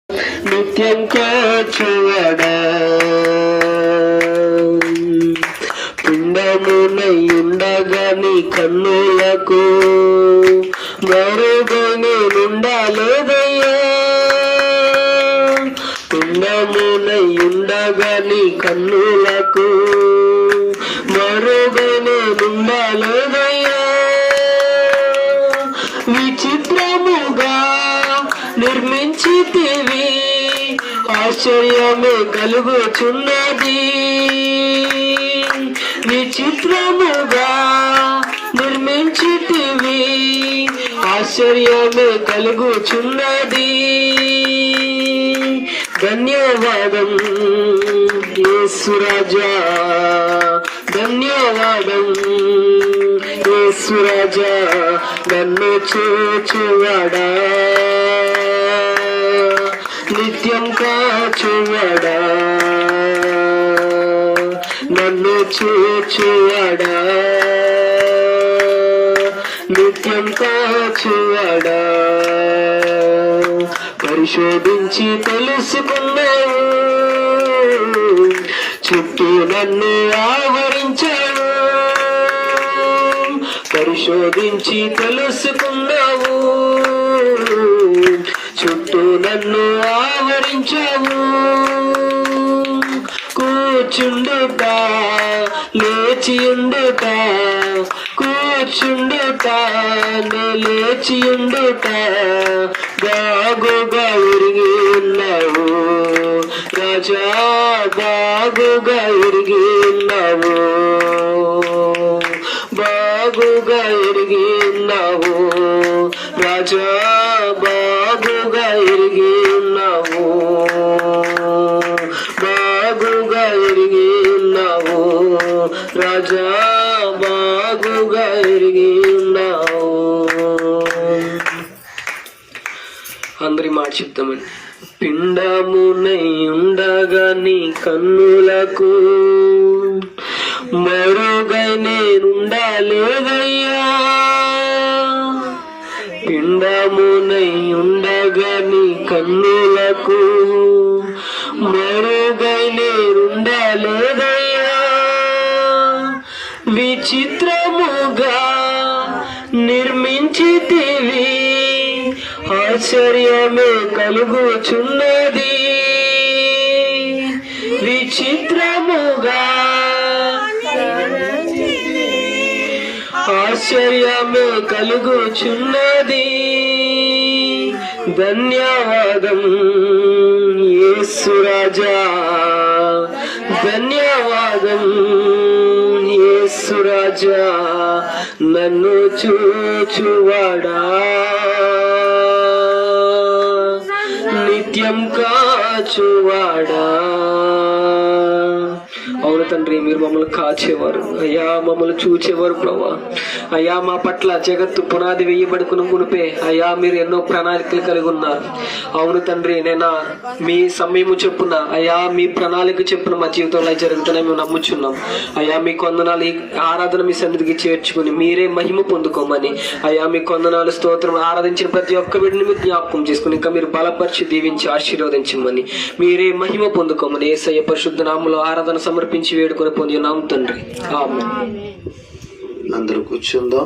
నిత్యం కాచువాడా పిండమునై ఉండగా నీ కన్నులకు మరుగా నేనుండాలేదయ్యా. పిండమునై ఉండగా నీ కన్నులకు మరుగా నేనుండాలేదయ్యా. విచిత్రముగా నిర్మించితివి, ఆశ్చర్యమే కలుగుచున్నది. విచిత్రముగా నిర్మించితివి, ఆశ్చర్యమే కలుగుచున్నది. ధన్యవాదం యేసురాజా, ధన్యవాదం యేసురాజా, నన్ను చూచువాడా, నిత్యం కాచువాడా, నన్ను చూచువాడా, నిత్యం కాచువాడా. పరిశోధించి తెలుసుకున్నావు, చుట్టూ నన్ను ఆవరించావు. పరిశోధించి తెలుసుకున్నావు, చుట్టూ నన్ను ఆవరించావు. కూర్చుండుట లేచియుండుట, కూర్చుండుట లేచియుండుట, బాగుగా ఎరిగి ఉన్నావు రాజా, బాగుగా ఎరిగి ఉన్నావు, బాగుగా ఎరిగి ఉన్నావు రాజా, బాగుగా ఎరిగి ఉన్నావు, బాగుగా ఎరిగి ఉన్నావు రాజా, బాగుగా ఎరిగి ఉన్నావు. అందరి మాట చెప్తామండి. పిండమునై ఉండగా నీ కన్నులకు మరుగై నేనుండాలేదయ్యా. పిండమునై ఉండగా నీ కన్నులకు మరుగై నేనుండాలేదయ్యా. విచిత్రముగా నిర్మించితివి, ఆశ్చర్యమే కలుగుచున్నది. విచిత్రముగా ఆశ్చర్యమే కలుగుచున్నది. ధన్యవాదం యేసురాజా, ధన్యవాదం యేసురాజా, నన్ను చూచువాడా, నిత్యం కాచువాడా. అవును తండ్రి, మీరు మమ్మల్ని కాచేవారు అయ్యా, మమ్మల్ని చూచేవారు ప్రభా. అయ్యా, మా పట్ల జగత్తు పునాది వేయబడుకున్న మునిపే అయ్యా మీరు ఎన్నో ప్రణాళికలు కలిగి ఉన్నారు. అవును తండ్రి, నేను మీ సమయము చెప్పున అయ్యా మీ ప్రణాళిక చెప్పున మా జీవితంలో జరుగుతున్నాయి మేము నమ్ముచున్నాం. అయ్యా మీ కొందనాలు ఈ ఆరాధన మీ సన్నిధికి చేర్చుకుని మీరే మహిమ పొందుకోమని అయ్యా మీ కొందనాలు స్తోత్రం. ఆరాధించిన ప్రతి ఒక్క బిడ్డని మీరు జ్ఞాపకం చేసుకుని ఇంకా మీరు బలపరిచి దీవించి ఆశీర్వదించమని మీరే మహిమ పొందుకోమని యేసయ్య పరిశుద్ధ నామములో ఆరాధన సమర్పించి వేడుకొని పొంది ఉన్నాం తండ్రి. ఆమేన్. అందరూ కూర్చుందాం.